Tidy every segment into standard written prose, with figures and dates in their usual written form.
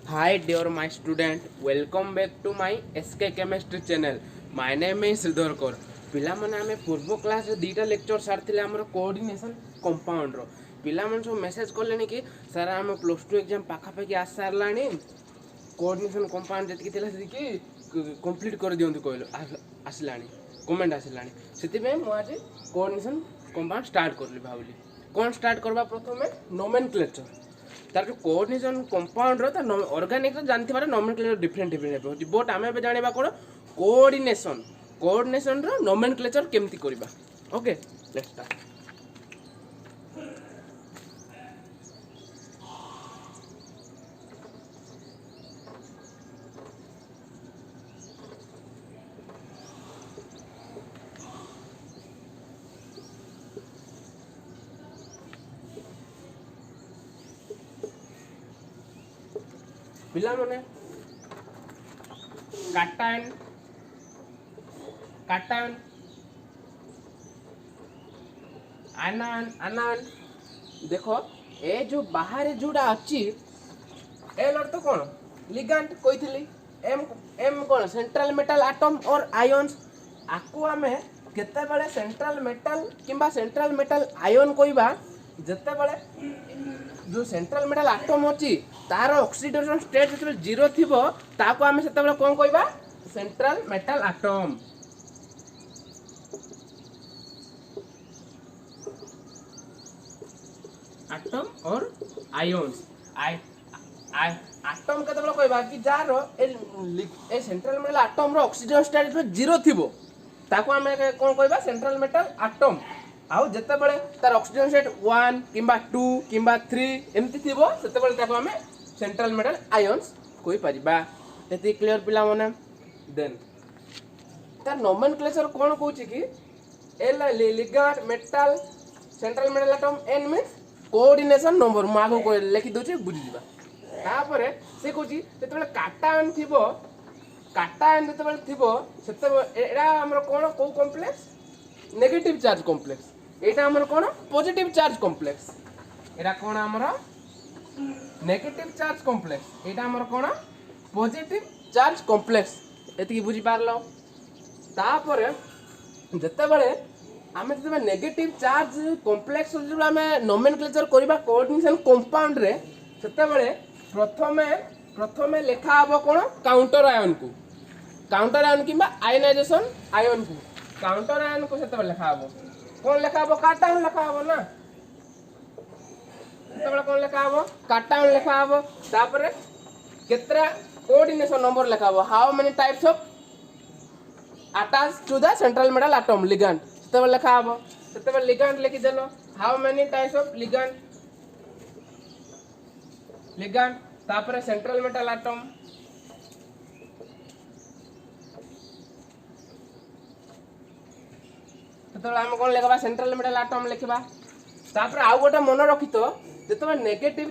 Hi dear my student, welcome back to my SK Chemistry channel. My name is Sridhar Kaur. पिला माने आमे पूर्व class रे दीटा lecture सारथिले हमर कोऑर्डिनेशन कंपाउंड रो पिला मन सब मेसेज करलेनी कि सर हम प्लस 2 एग्जाम पाखा पाखी आस सारलानी कोऑर्डिनेशन कंपाउंड जति थिला से कि कंप्लीट कर दियंतु कहलो आसलानी कमेंट आसलानी सेति में मु आज कोऑर्डिनेशन कंपाउंड स्टार्ट करली भावली कोन स्टार्ट करबा प्रथमे नोमेनक्लेचर तार जो कोऑर्डिनेशन कंपाउंड रो ता ऑर्गेनिक रो जानथि बारे नोमेनक्लेचर डिफरेंट डिफरेंट होती बट आमे बे जानेबा कोन कोऑर्डिनेशन रो नोमेनक्लेचर केमति करबा ओके लेट्स स्टार्ट पिला माने काटायन आनान देखो ए जो बाहर जोड़ा अच्छी एल अर्थ कौन लिगेंड कही एम एम कौन सेंट्रल मेटल एटम और आयन्स आकु आम केते बड़े सेंट्रल मेटल किंबा सेंट्रल मेटल आयन कहबा जते बड़े जो सेंट्रल मेटल एटम अच्छी तार ऑक्सीडेशन स्टेट जो जीरो थिबो ताको आमे सेते बड़े कोन कहबा सेंट्रल मेटल एटम एटम और आयन्स एटम केते बड़े कहबा कि जार ए सेंट्रल मेटल एटम रो ऑक्सीडेशन स्टेट जो जीरो थिबो ताको आमे कोन कहबा सेंट्रल मेटल एटम आउ जते बड़े तार ऑक्सीजन स्टेट 1 किंबा 2 किंबा 3 एमती थिबो सेते बड़े ताको हमें सेंट्रल मेटल आयन्स कोइ परिबा एती क्लियर पिला माने देन तार नोमेनक्लेचर कोन कहूची कि L ligand metal central metal atom N means coordination number मागो को लिखि दोचे बुझि दिबा तापरे से कहूची जते बड़े काटायन थिबो काटायन जते बड़े थिबो सेते एडा हमर कोन को कॉम्प्लेक्स नेगेटिव चार्ज कॉम्प्लेक्स एटा हमर कोन पॉजिटिव चार्ज कॉम्प्लेक्स एटा कोन हमर नेगेटिव चार्ज कॉम्प्लेक्स एटा हमर कोन पॉजिटिव चार्ज कॉम्प्लेक्स एति बुझि पारलो तापरे जते बळे आमे जते नेगेटिव चार्ज कॉम्प्लेक्स जो आमे नोमेनक्लेचर करबा कोऑर्डिनेशन कंपाउंड रे सेते बळे प्रथमे लेखा हबो कोन काउंटर आयन किबा आयनाइजेशन आयन को काउंटर आयन को सेते लिखा हबो कोन लिखा हबो काटायन लिखा हबो ना सेते कोन लिखा हबो काटायन लिखा हबो तापरे केतरा कोऑर्डिनेशन नंबर लिखा हबो how many types of attach to the central metal atom ligand सेते लिखा हबो सेते लिगेंड लिखि देलो how many types of ligand तापरे सेंट्रल मेटल एटम आम कौन लिखा सेंट्रल मेटल एटम लिखा तापर आउ गोटे मन रखी तो जिते नेगेटिव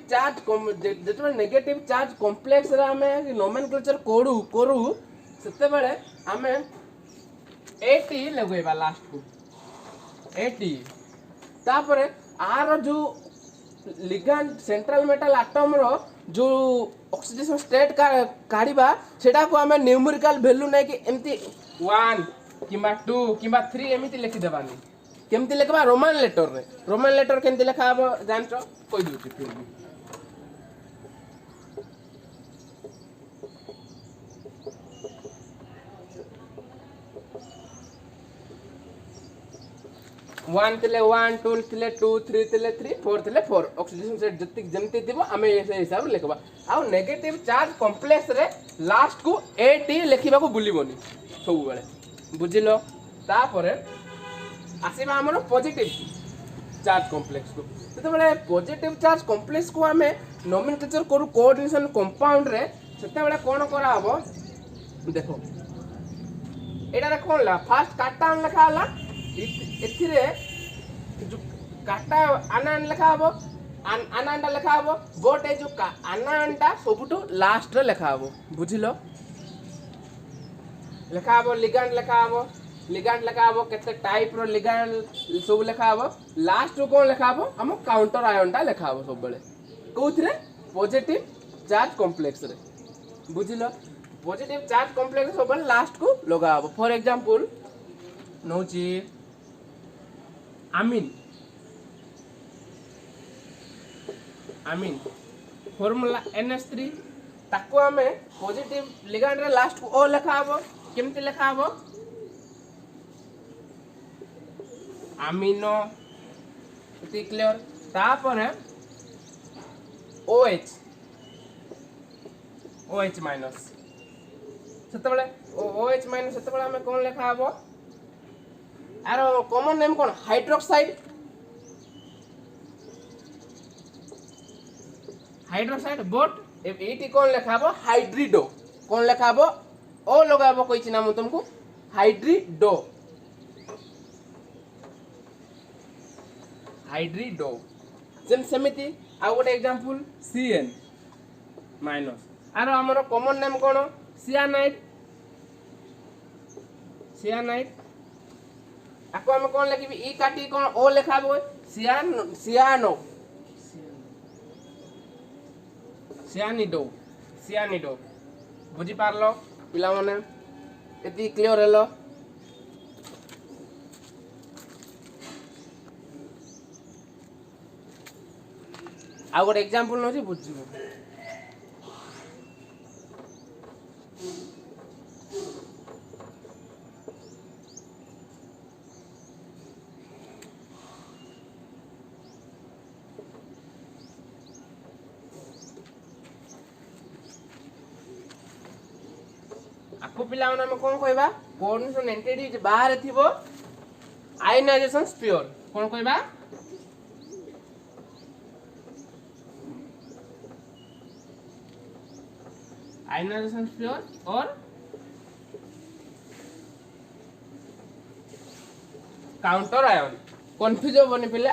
चार्ज कॉम्प्लेक्स रे आमे नोमेनक्लेचर करू सेते बेले आमे एटी लगेबा लास्ट को एटी तापर आर जो लिगेंड सेंट्रल मेटल एटम रो जो ऑक्सीडेशन स्टेट का काढिबा सेटा को आमे न्यूमेरिकल वैल्यू नै कि एमती 1 किंबा 2 किंबा 3 एमिति लिखि देबानी केमति लिखबा रोमन लेटर केमति लिखा हबो जानचो कोइ दुछि फिर भी वन थिले 1 2 थिले 2 3 थिले 3 4 थिले 4 ऑक्सीडेशन स्टेट जति जमति दिबो हमें ऐसे हिसाब लिखबा आ नेगेटिव चार्ज कॉम्प्लेक्स रे लास्ट को 8 लिखिबा को भूलिबोनी सब बेले बुझिलो तापरे आसीबा हमरो पॉजिटिव चार्ज कॉम्प्लेक्स को तो बेले पॉजिटिव चार्ज कॉम्प्लेक्स को हमें नोमेनक्लेचर करू कोऑर्डिनेशन कंपाउंड रे सेते बेले कोन करा हबो देखो एटा रे कोन ला फर्स्ट काटायन लिखा हला एथिरे जो काटा आनान लिखा हबो आनानटा लिखा हबो बट ए जो आनानटा सबुटो लास्ट रे लिखा हबो बुझिलो लिखा हबो लिगेंड लिखा हबो केते टाइप रो लिगेंड सब लिखा हबो लास्ट रो कोन लिखा हबो हम काउंटर आयनटा लिखा हबो सब बेले कोथरे पॉजिटिव चार्ज कॉम्प्लेक्स रे बुझिल पॉजिटिव चार्ज कॉम्प्लेक्स सब लास्ट को लगा हबो फॉर एग्जांपल नौची अमीन अमीन फॉर्मूला NH3 ताको हमें पॉजिटिव लिगैंड रे लास्ट को ओ लिखा हबो केमति लिखा हबो अमीनो इति क्लियर तापर OH OH माइनस सेतबेले OH माइनस सेतबेले हमें कोन लिखा हबो आरो कॉमन नेम कोन हाइड्रोक्साइड हाइड्रोक्साइड बोट एटी कोन लिखा हबो हाइड्रिडो कोन लिखा हबो ओ लगाबो कोइ चिना मु तुमको हाइड्रिडो हाइड्रिडो सेमिति आ गोटे एग्जांपल CN माइनस आरो हमर कॉमन नेम कोन सियानाइड सियानाइड आको हम कोन लिखबी ई काटी कोन ओ लिखाबो सियानो सियानिडो सियानिडो बुझी पारलो पिला माने एती क्लियर हेलो आ गोटे एग्जांपल नछि बुझिबो आको पिला माने हम कोन कहबा कोऑर्डिनेशन एंटिटी बाहर थिबो आयनाइजेशन स्फीयर कोन कहबा आयनाइजेशन स्फीयर और काउंटर आयन कंफ्यूज होबनी पिले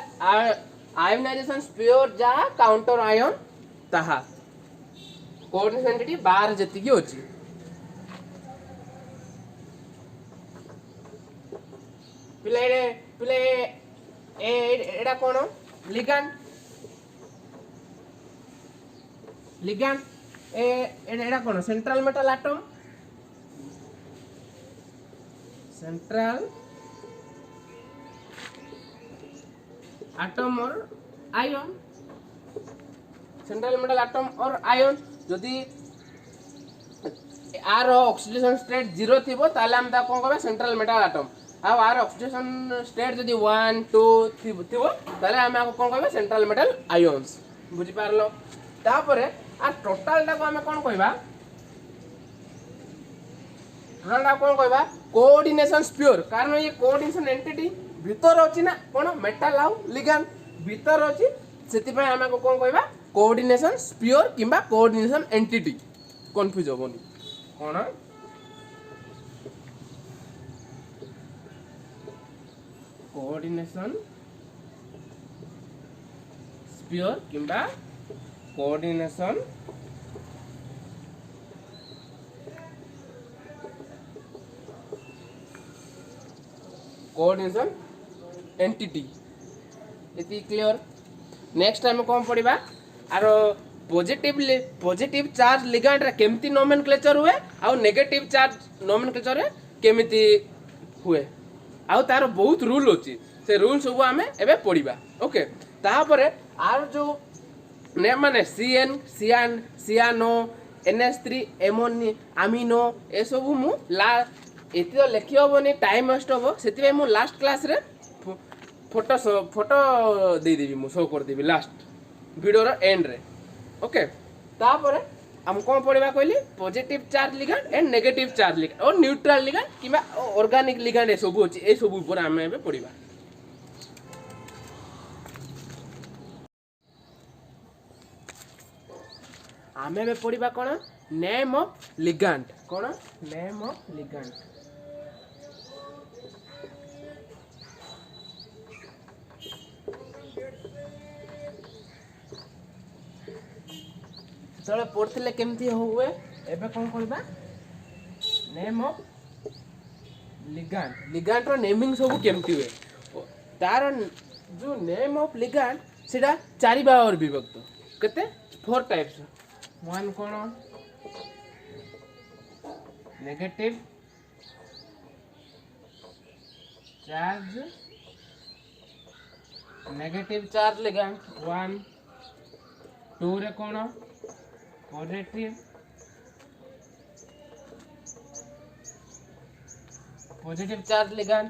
आयनाइजेशन स्फीयर जा काउंटर आयन ताहा कोऑर्डिनेशन एंटिटी बाहर जति की होची पिले एडा कोन लिगैंड लिगैंड एडा कोन central metal atom central atom और आयन सेंट्रल मेटल एटम और आयन जदी आर ऑक्सीडेशन स्टेट 0 थिबो ताले हम ता कोन कहबा सेंट्रल मेटल एटम अब आर ऑक्सीडेशन स्टेट जदी 1 2 थिबो ताले हम आको कोन कहबा सेंट्रल मेटल आयन्स बुझी पारलो तापरे आ टोटल टा को हम कोन कहबा टोटल टा कोन कहबा कोऑर्डिनेशन स्फीयर कारण ये कोऑर्डिनेशन एंटिटी भीतर अछि ना कोन मेटल आउ लिगैंड भीतर अछि सेति पय हम कोन कहबा कोऑर्डिनेशन स्फीयर किबा कोऑर्डिनेशन एंटिटी कंफ्यूज होबनी कोन कोऑर्डिनेशन स्फीयर किबा कोऑर्डिनेशन कोऑर्डिनेशन एंटिटी इति क्लियर नेक्स्ट टाइम कोन पडिबा आरो पॉजिटिव चार्ज लिगैंड रे केमती नोमेनक्लेचर हुए आ नेगेटिव चार्ज नोमेनक्लेचर रे केमती हुए आ तार बहुत रूल अछि से रूल सब हमें एबे पडिबा ओके तापरे आर जो नेम माने CN सियान सियानो NH3 एमोनी अमीनो ए सब मु ला एति तो लेखि होबनी टाइम वेस्ट होबो सेति मु लास्ट क्लास रे फोटो दे देबी मु शो कर देबी लास्ट वीडियो रो एंड रे ओके तापरे हम कोन पढिबा कहली positive charge ligand and negative charge ligand और न्यूट्रल लिगैंड किबा ऑर्गेनिक लिगैंड ए सब होची ए सब ऊपर हम एबे पढिबा आमे एबे पढिबा कोन नेम ऑफ लिगैंड कोन नेम ऑफ लिगैंड तळे पढथिले केमती होवे एबे कोन करबा नेम ऑफ लिगैंड लिगैंड रो नेमिंग सब केमती हुए तार जो नेम ऑफ लिगैंड सेटा चारि बार विभक्त केते 4 टाइप्स वन कोन नेगेटिव चार्ज लिगैंड 1 2 रे कोन पॉजिटिव चार्ज लिगैंड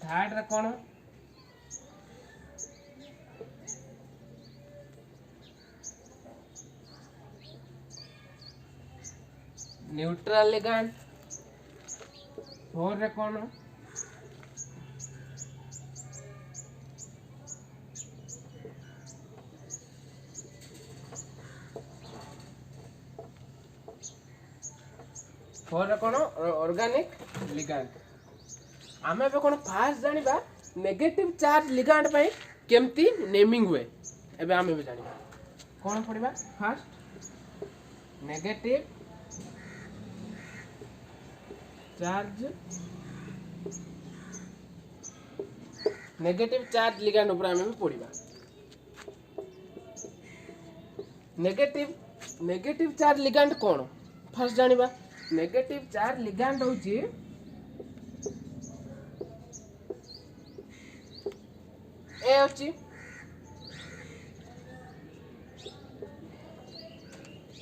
3 रे कोन न्यूट्रल लिगैंड 4 रे कोन ऑर्गेनिक लिगैंड आमे बे कोन फास्ट जानिबा नेगेटिव चार्ज लिगैंड पई केमती नेमिंग हुए एबे आमे भी जानिबा कोन पडिबा फास्ट नेगेटिव चार्ज लिगैंड ऊपर आमे भी पडिबा नेगेटिव चार्ज लिगैंड कोन फास्ट जानिबा नेगेटिव चार्ज लिगैंड होची ए होची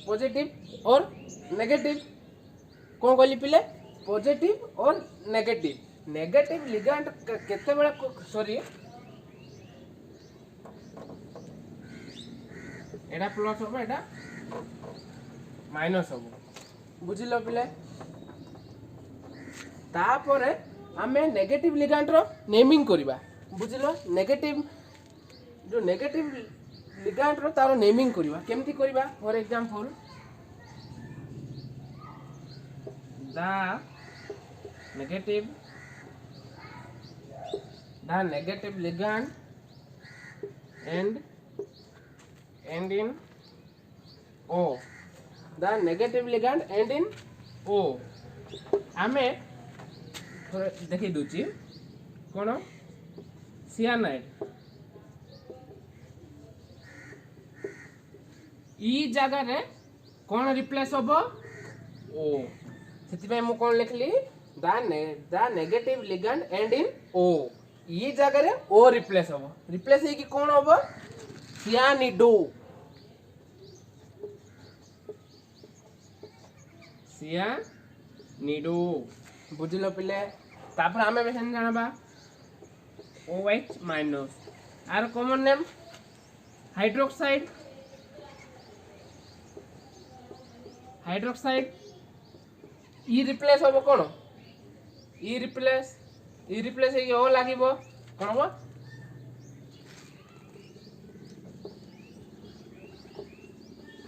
पॉजिटिव और नेगेटिव कौन कहली पिले पॉजिटिव और नेगेटिव लिगैंड केते बेला सॉरी एडा प्लस होबो एडा माइनस होबो बुझिलो पिले तापरे आमे नेगेटिव लिगैंड रो नेमिंग करबा बुझिलो नेगेटिव लिगैंड रो तारो नेमिंग करबा केमती करबा for example the negative ligand end in O the negative ligand end in O आमे देखि दूची कोन सियानाइड ई जगह रे कोन रिप्लेस होबो O सेति पे मु कोन लिखली the negative ligand and in O ई जगह रे O रिप्लेस होबो रिप्लेस हे कि कोन होबो सियानिडो बुझिलो पिले तापर आमे बेसन जानबा OH माइनस आर कॉमन नेम हाइड्रोक्साइड ई रिप्लेस होबो कोन ई रिप्लेस हे कि ओ लागिबो कोन हो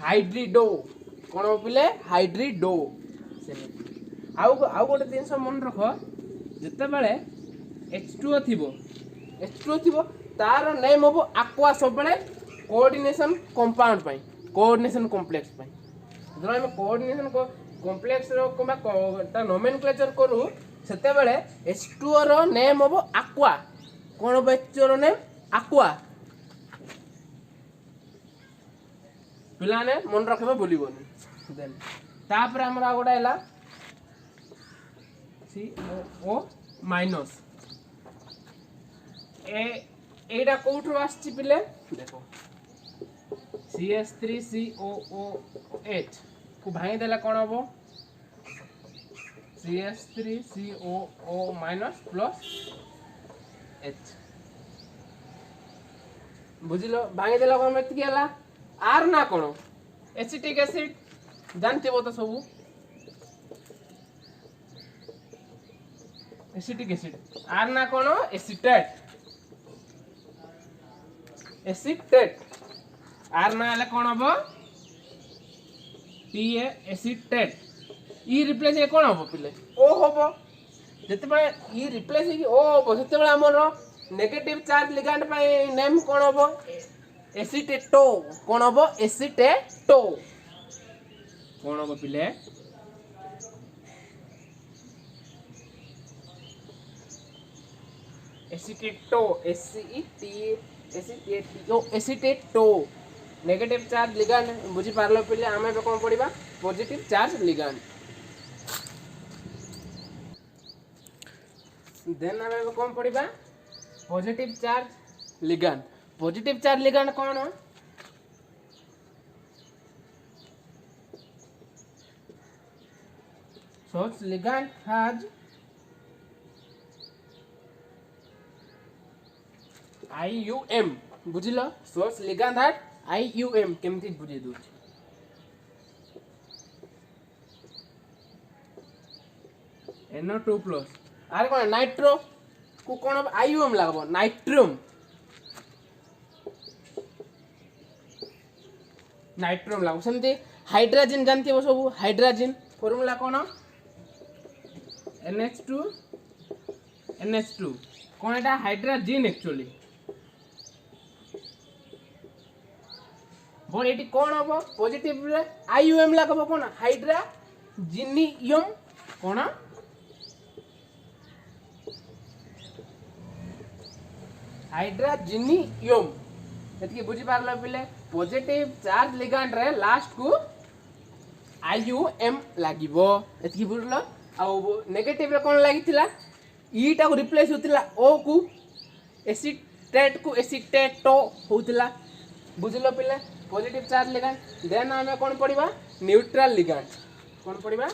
हाइड्रिडो कोन हो पिले हाइड्रिडो आउ गोटे दिन मन रख जिते बेले H2O थिबो तार नेम होबो एक्वा सब बेले कोऑर्डिनेशन कंपाउंड पई कोऑर्डिनेशन कॉम्प्लेक्स पई जरा हम कोऑर्डिनेशन कॉम्प्लेक्स रो कोबा ता नोमेनक्लेचर करू सेते बेले H2O रो नेम होबो एक्वा कोन होबो H2O रो नेम एक्वा पिलाने मन रखबे बोलिबोनी देन तापर हमरा गोडा हैला CO माइनस एटा कोठो आछि पिले देखो CH3COOH को भाई देला कोन होबो CH3COO माइनस प्लस H बुझिलो भाई देला कोन मेत की हला आर ना कोन एसिटिक एसिड जानथिबो तो सब एसिटिक एसिड आर ना कोन एसिटेट आर ना हले कोन हबो PA एसिटेट ई रिप्लेस हे कोन हबो पिले ओ हबो जते बे ई रिप्लेस हे ओ हबो जते बे हमर नेगेटिव चार्ज लिगैंड पय नेम कोन हबो एसिटेटो कोन हबो एसिटेटो कोन हबो पिले acetato acetato negative charge ligand बुझी पारलो पिले आमे कोन पडिबा पॉजिटिव चार्ज लिगैंड देन आमे कोन पढिबा positive charge ligand. Positive charge ligand कोन such ligand has IUM बुझिलो such ligand has IUM केमती बुझी दउ NO2 प्लस आरे कोन नाइट्रो को कोन IUM लागबो नाइट्रियम नाइट्रियम लागबो सेमती हाइड्रोजन जानथिबो सब हाइड्रोजन फॉर्मूला कोन NH2 कौन एटा हाइड्रोजन एक्चुअली बोल एटी कौन हबो पॉजिटिव रे आईयूएम लागबो कोन हाइड्रोजिनियम कोन हाइड्रोजिनियम एतकी बुझी पारलो पिले पॉजिटिव चार्ज लिगैंड रे लास्ट को आईयूएम लागिबो एतकी बुझलो आ नेगेटिव रे कोन लागितिला ई टा को रिप्लेस होतिला ओ को एसिटेट को एसिटेटो होतिला बुझलो पिले पॉजिटिव चार्ज लिगैंड देन हमें कोन पडिबा न्यूट्रल लिगैंड कोन पडिबा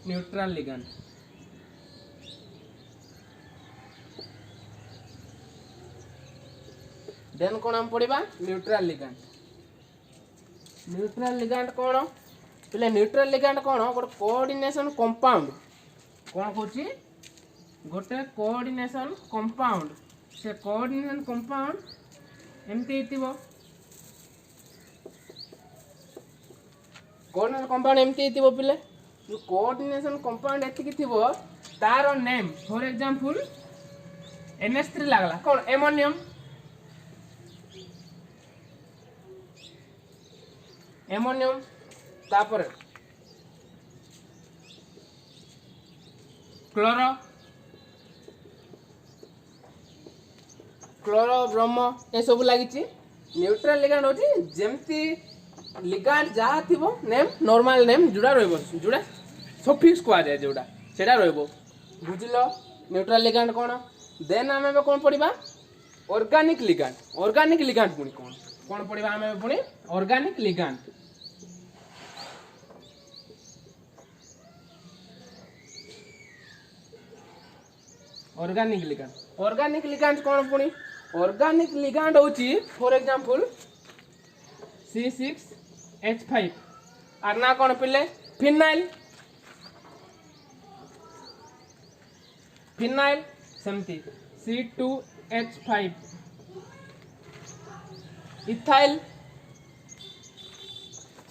न्यूट्रल लिगैंड देन कोन हम पडिबा न्यूट्रल लिगैंड कोन पिले न्यूट्रल लिगैंड कोन गोटे कोऑर्डिनेशन कंपाउंड कोन कहूची गोटे कोऑर्डिनेशन कंपाउंड से कोऑर्डिनेशन कंपाउंड एमती हेतिबो कोऑर्डिनेशन कंपाउंड एमती हेतिबो पिले जो कोऑर्डिनेशन कंपाउंड एतिकी थिबो तार नेम फॉर एग्जांपल NH3 लागला कोन एमोनियम तापर क्लोरो ब्रोमो ए सब लागिची न्यूट्रल लिगैंड होची जेमती लिगैंड जहा थिबो नेम नॉर्मल नेम जुडा रहबो जुडा सफिक्स को आ जाय जोडा सेडा रहबो बुझिलो न्यूट्रल लिगैंड कोन देन हमें कोन पडिबा ऑर्गेनिक लिगैंड पुनी कोन पडिबा हमें पुनी ऑर्गेनिक लिगैंड ऑर्गेनिक लिगैंड कोन पुनी ऑर्गेनिक लिगैंड होची फॉर एग्जांपल C6H5 आर ना कोन पिले फिनाइल सेमती C2H5 इथाइल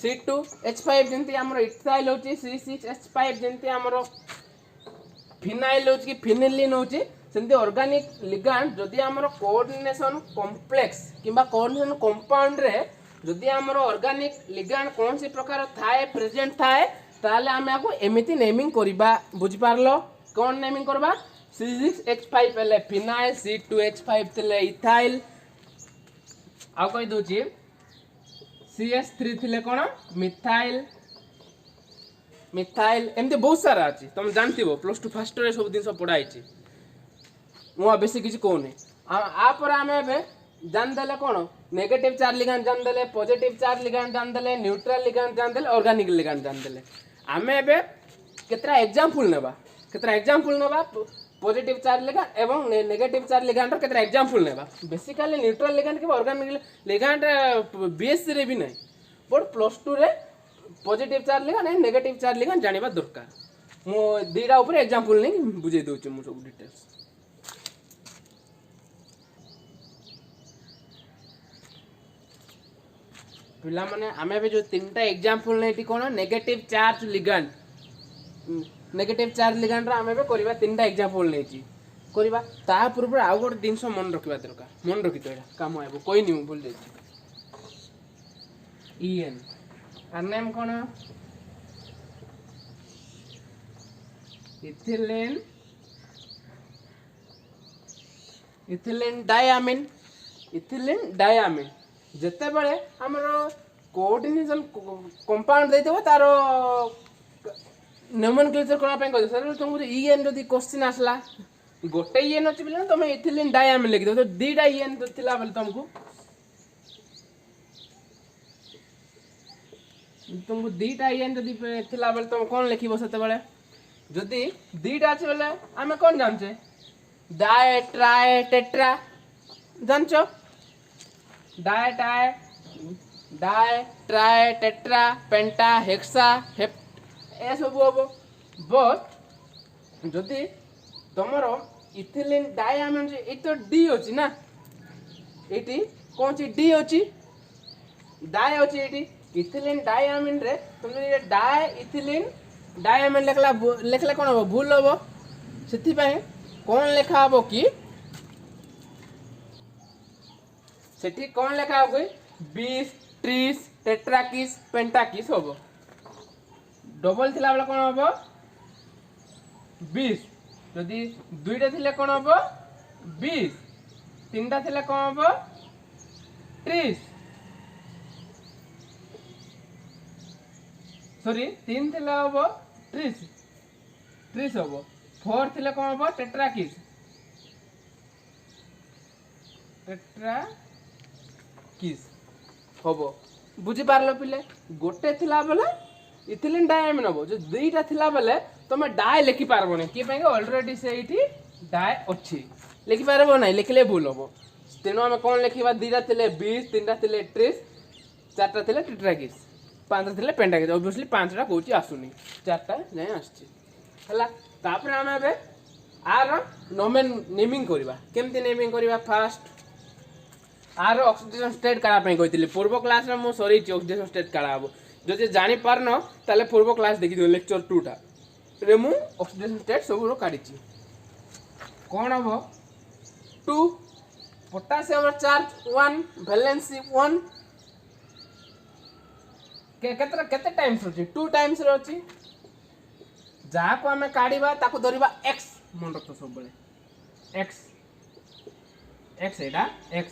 C2H5 जेंती हमरो इथाइल होची C6H5 जेंती हमरो फिनाइल होची फिनिलिन होची सेमती ऑर्गेनिक लिगैंड जदि हमरो कोऑर्डिनेशन कॉम्प्लेक्स किबा कोऑर्डिनेशन कंपाउंड रे जदि हमरो ऑर्गेनिक लिगैंड कौन सी प्रकार थाए प्रेजेंट थाए ताले हम याको एमिति नेमिंग करबा बुझि पारलो कोन नेमिंग करबा C6H5 पहले फिनाइल C2H5 तले इथाइल आ कहि दोची CS3 थिले कोन मिथाइल एमते बहुत सारा अछि तुम जानथिबो प्लस 2 फर्स्ट रे सब दिन सब पढाई छी मो बेसी किछ कोने आ पर हमें बे जान देले कोन नेगेटिव चार्ज लिगैंड जान देले पॉजिटिव चार्ज लिगैंड जान देले न्यूट्रल लिगैंड जान देले ऑर्गेनिक लिगैंड जान देले हमें बे केतरा एग्जांपल नेबा पॉजिटिव चार्ज लिगैंड एवं नेगेटिव चार्ज लिगैंड रो केतरा एग्जांपल नेबा बेसिकली न्यूट्रल लिगैंड के ऑर्गेनिक लिगैंड बीएससी रे भी नहीं बट प्लस 2 रे positive charge ligand and negative charge ligand जानिबा दरकार मो दीडा ऊपर एग्जांपल नै बुझे दोछु मो सब डिटेल्स पिला माने आमे भी जो तीनटा एग्जांपल नै कोन नेगेटिव चार्ज लिगैंड रा आमे भी करबा तीनटा एग्जांपल नै छी करबा ता पूर्व आ गोट दिन मन रखिबा दरकार मन रखि तो एटा काम आबो कोइ नि बोल दे EN आर नेम कोन इथिलीन डायमिन जते बेले हमरो कोऑर्डिनेशन कंपाउंड दे देबो तारो नोमेनक्लेचर करा पे कहै सर तुमको EN जदी क्वेश्चन आसला गोटे इएन अच्छी बोले तुम इथिलीन डायमिन लिखिद तो दीटा इएन थिला बोले तुमको दीटा इएन जदि थिला बोले तुम कौन लिखिबो सेते बेले जदि दीटा अछि बोले आमे कौन जानछे डाय ट्राय टेट्रा जानछो di tri tetra penta hexa ए सब हम बट जदि तुमर इथिलीन डायमिन ये तो डी अच्छी ना ये कौन सी डी अच्छी डाय अच्छी ये इथिलीन डायमिन रे तुम ये डाय इथिलीन डायमिन लिखला कौन हम भूल हम से कौन लिखा हम कि सेठी कौन लिखा हम बीस ट्रीस टेट्राकिस पेंटाकिस हम डबल थिला बेला कौन हम 20 जदि दुईटा थिले कौन हम 20 तीनटा थिले कौन हम 30 सॉरी तीन थिले हम 30 हम 4 थिले कौन हम टेट्राकिस हम बुझी पारलो पिले गोटे थिला बेला इथिलीन डायमिन हम जो दुईटा थिला बेले तुम डाय लिखि पारबो कि ऑलरेडी से ये डाय अच्छी लिखि पारबो ना लिखले भूल हम तेणु आम कौन लिखा दीटा थे 20 तीन थे 30 चार्टा थे टेट्राकिस 5 थे पेंटाकिस ऑब्वियसली 5टा कौच आसुनी 4टा जाए आसपर आम आर नेमिंग करवा केमती नेमिंग करवा फास्ट आर ऑक्सीडेशन स्टेट काढ़ापी कही पूर्व क्लास में मुझे सरी ऑक्सीडेशन स्टेट काढ़ा हम जदि जानी पारन ताले पूर्व क्लास देखी लेक्चर 2टा रे मु ऑक्सीडेशन स्टेट सब काढ़ी कौन हम 2 पोटासियम चार्ज 1 वैलेंसी 1 केते टाइम्स अछि 2 टाइम्स रो अछि जहा को हमें काढ़ीबा ताको धरिबा x मन रखतो सब बेले x एटा x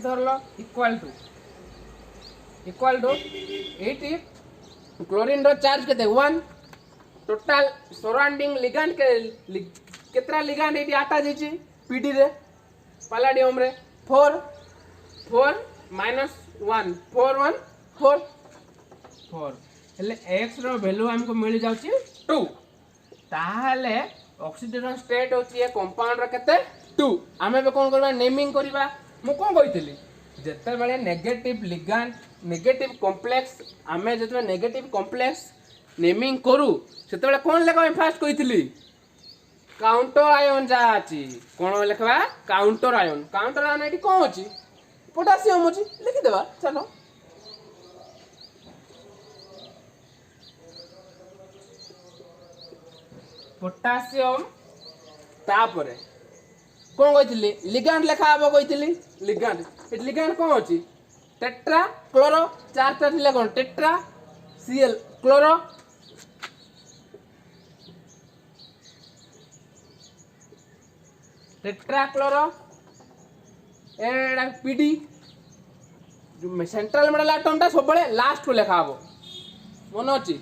धरलो इक्वल टू 80 क्लोरीन रो चार्ज केते 1 टोटल सराउंडिंग लिगैंड केतरा लिगैंड एटी आटा जेची पीडी रे पैलाडियम रे 4 -1 4 1 4 हेले x रो वैल्यू हमको मिल जाउची 2 ताहाले ऑक्सीडेशन स्टेट होची ए कंपाउंड रो केते 2 आमे बे कोन करबा नेमिंग करबा मु कोन कहितली जेते बेले नेगेटिव लिगैंड नेगेटिव कॉम्प्लेक्स आमे जेते नेगेटिव कॉम्प्लेक्स नेमिंग करू सेते बेले कोन लेखा फास्ट कहितली काउंटर आयन जा अछि कोन लेखबा काउंटर आयन एटी कोन अछि पोटासियम अछि लिखि देबा चलो पोटासियम तापरे कोन कहितली लिगैंड लेखा आबो कहितली लिगैंड कोन अछि टेट्रा क्लोरो चारटा थिले कोन tetra Cl chloro tetra chloro एडा पीडी जो सेंट्रल मेडल एटमटा सब बळे लास्ट को लेखा हबो मन अछि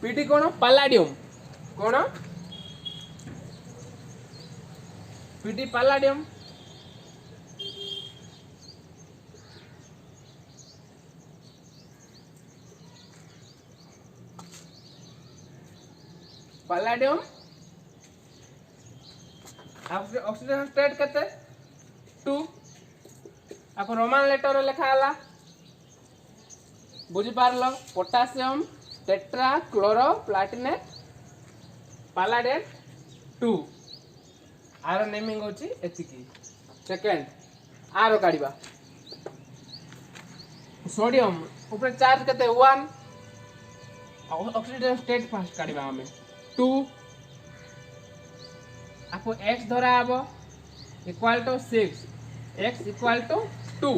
पीडी कोन पैलाडियम कोन पीडी पैलाडियम ऑक्सीजन स्टेट केते 2 आको रोमान लेटर रे लिखा हला बुझी पारलो potassium tetra chloro platinate palladate 2 आरो नेमिंग होची एतिकी सेकंड आरो काढिबा सोडियम ऊपर चार्ज केते 1 ऑक्सीजन स्टेट फास्ट काढिबा हमें 2 आपको x धरा आबो equal to 6 x equal to 2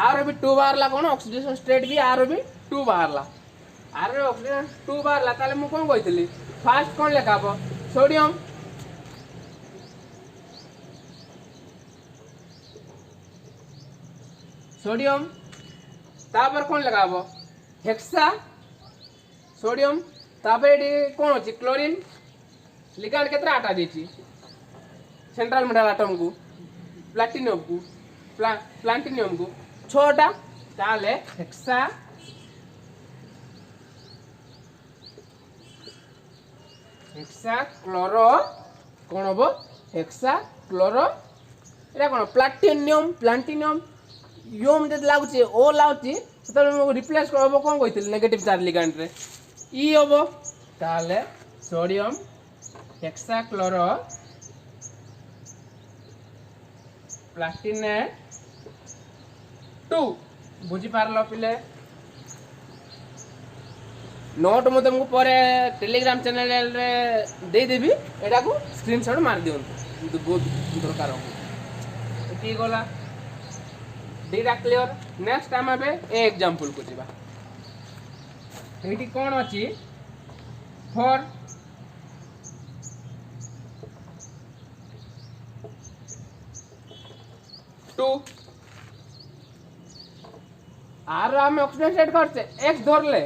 आर भी 2 बारला कोन ऑक्सीडेशन स्टेट भी आर भी 2 बारला आर ऑक्सीजन 2 बारला ताले मु कोन कहितली फास्ट कोन लेखाबो सोडियम तापर कोन लगाबो हेक्सा सोडियम तापर एडी कोन अछि क्लोरीन लिगैंड केतरा हटा देछि सेंट्रल मेटल एटम को प्लैटिनम को प्लैटिनम को 6टा ताले हेक्सा क्लोरो कौन हम हेक्सा क्लोरो एटा कौन प्लाटिनियम योम जब लगुचे ओ लगुची से रिप्लेस हम कौन कही नेगेटिव चार्ज लिगैंड रे ई हम ताले सोडियम हेक्सा क्लोरो प्लाटिनेट 2 बुझी पारलो पिले नोट मु तुमको पर टेलीग्राम चैनल रे दे देबी एटा को स्क्रीनशॉट मार दियो बहुत दरकार हो ठीक होला दीटा क्लियर नेक्स्ट टाइम आबे ए एग्जांपल को जीवा एटी कोन अछि फॉर टू आर हम ऑक्सीजन सेट करछे x धरले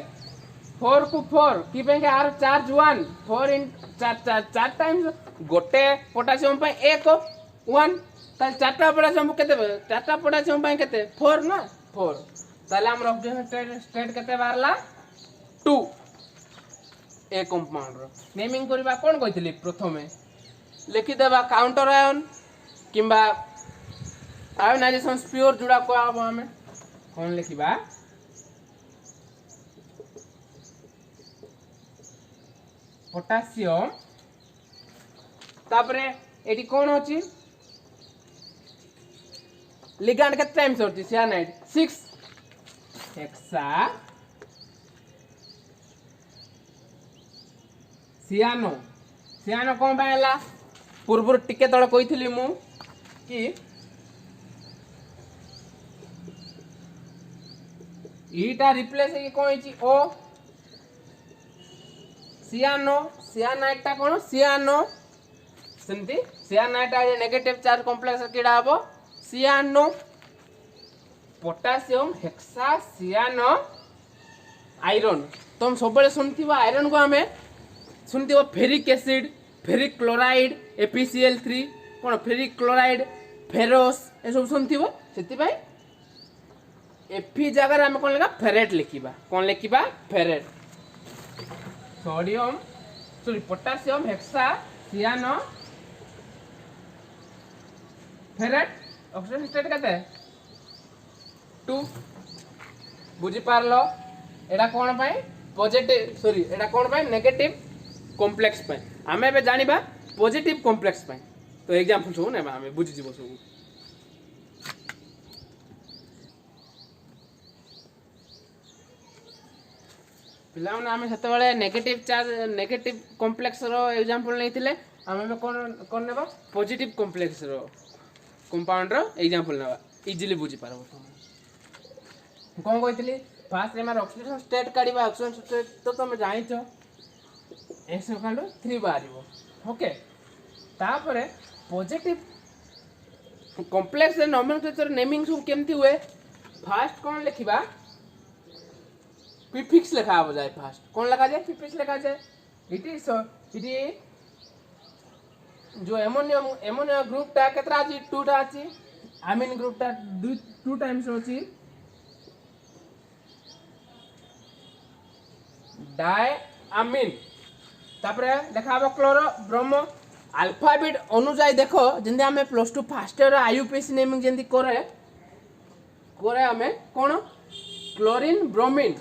4 को 4 की पे आर चार्ज 1 4 इन 4 टाइम्स गोटे पोटेशियम पे 1 1 ताले चारटा पोटेशियम केते चारटा पोटेशियम पे केते 4 ना 4 ताले हम ऑक्सीजन स्टेट केते बारला 2 ए कंपाउंड रो नेमिंग करबा कोन कहितली प्रथमे लिखि देबा काउंटर आयन किबा आयोनाइजेशन स्पीयर जुड़ा को आबो हमें कौन लिखिबा पोटेशियम तापरे एटी कोन होची लिगैंड के टाइम्स होची सियानाइड 6 हेक्सा सियानो कोन बायला पूर्व टिके तळ कहितली मु कि ईटा रिप्लेस है कौन ओ सियानाइड टा कौन सियानो सेमती सियानाइड टा नेगेटिव चार्ज कॉम्प्लेक्स केडा हबो cyano potassium hexa cyano iron तुम सब सुनथिबा आयरन को हमें सुनथिबा ferric acid ferric chloride FeCl3 कौन फेरिक क्लोराइड फेरस ए सब सुनथिबो सेति भाई एफी जगह आम कौन लिखा फेरेट लिखा कौन लिखा ferrate sodium sorry potassium hexa cyano ferrate oxygen state केते 2 बुझी पारलो एडा कौन पाई पॉजिटिव सॉरी एडा कौन पाई नेगेटिव कॉम्प्लेक्स पाई आमे बे जानिबा पॉजिटिव कॉम्प्लेक्स पाई तो एग्जांपल सब नेबा आमे बुझी जीवो सब पिलाने आम से नेगेटिव चार्ज नेगेटिव कॉम्प्लेक्स रो एग्जांपल नहीं आम कौन नेबा पॉजिटिव कॉम्प्लेक्स रो कंपाउंड रो एग्जांपल नेबा इजीली बुझी पारबो कौन कही फास्ट एम ऑक्सीडेशन स्टेट काढ़ा ऑक्सीजन स्टेट तो तुम जान एक्स इक्वल टू 3 बाहर ओके तापर पॉजिटिव कॉम्प्लेक्स नोमेनक्लेचर नेमिंग सब केमती हुए फास्ट कौन लिखा प्रीफिक्स लिखा हो जाए फास्ट कौन लिखा जाए प्रीफिक्स लिखा जाए इट जो एमोनिया ग्रुप टा केतरा अछि 2 टा अछि अमीन ग्रुप टा 2 टाइम्स अछि डाई अमीन तापरे लिखा हो क्लोरो ब्रोमो अल्फाबेट अनुसार देखो जंदी हमें plus 2 first year IUPAC naming जंदी करे हमें कौन chlorine bromine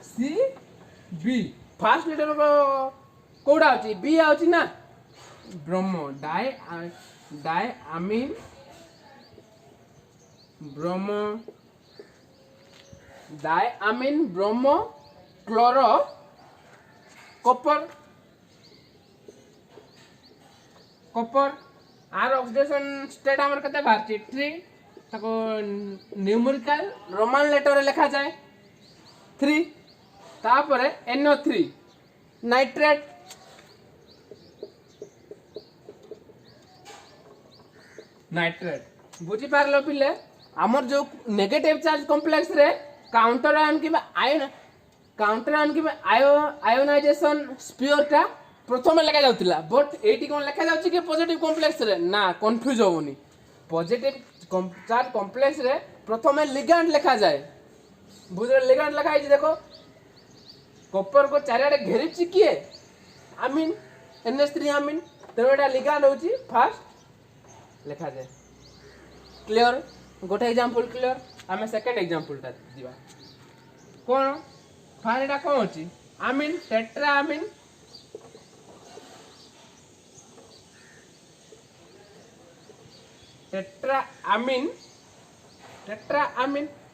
C B first letter कोडा अछि बी आउछि ना bromo di amine bromo di amine bromo chloro copper आर ऑक्सीडेशन स्टेट हमर कते बाहर 3 ताको न्यूमेरिकल रोमान लेटर रे लिखा जाए 3 तापरे NO3 नाइट्रेट बुझी पारलो पिले हमर जो नेगेटिव चार्ज कॉम्प्लेक्स रे काउंटर आयन कि आयोनाइजेशन स्पीयर टा प्रथम लेखा जाउतिला बट एटी कोन लेखा जाउची कि पॉजिटिव कॉम्प्लेक्स रे ना कंफ्यूज होबोनी पॉजिटिव चार्ज कॉम्प्लेक्स रे प्रथम लिगैंड लेखा जाए बुझरे लिगैंड लेखा है देखो कॉपर को चारियाडे घेरिछि किए आमीन NH3 आमीन तेनो एटा लिगैंड होची फर्स्ट लेखा जाए क्लियर गोटे एग्जांपल क्लियर आमे सेकंड एग्जांपल ता दिबा कोन फार एटा कोन होची आमीन टेट्रा आमीन टेट्रा आमीन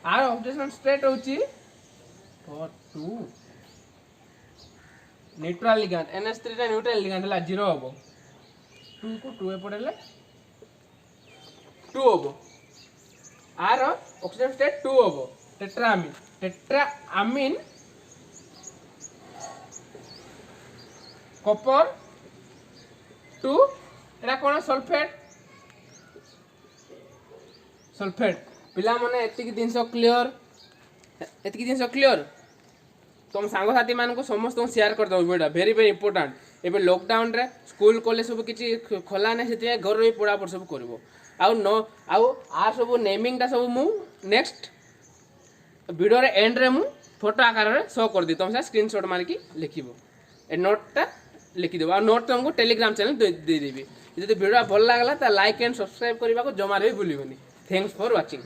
आर ऑक्सीडेशन स्टेट होची 2 न्यूट्रल लिगैंड NH3 रे न्यूट्रल लिगैंड ला 0 होबो 2 को 2 ए पड़ले 2 होबो आर ऑक्सीडेशन स्टेट 2 होबो टेट्रा आमीन कॉपर 2 एटा कोन सल्फेट पिला माने एतिकी दिनस क्लियर तुम सांग साथी मान को समस्त शेयर कर दो वीडियो वेरी वेरी इंपोर्टेंट एबे लॉकडाउन रे स्कूल कॉलेज सब किछि खोला नै सेति घर रे पढ़ा पढ़ सब करबो आउ नो आउ आर सब नेमिंग ता सब मु नेक्स्ट वीडियो रे एंड रे मु फोटो आकार रे शो कर दी तुम से स्क्रीनशॉट मार के लिखिबो ए नोट ता लिखि देबो आ नोट तुमको टेलीग्राम चैनल दे देबी यदि वीडियो भल लागला ता लाइक एंड सब्सक्राइब करबा को जमा रे भूलिबोनी थैंक्स फॉर वाचिंग।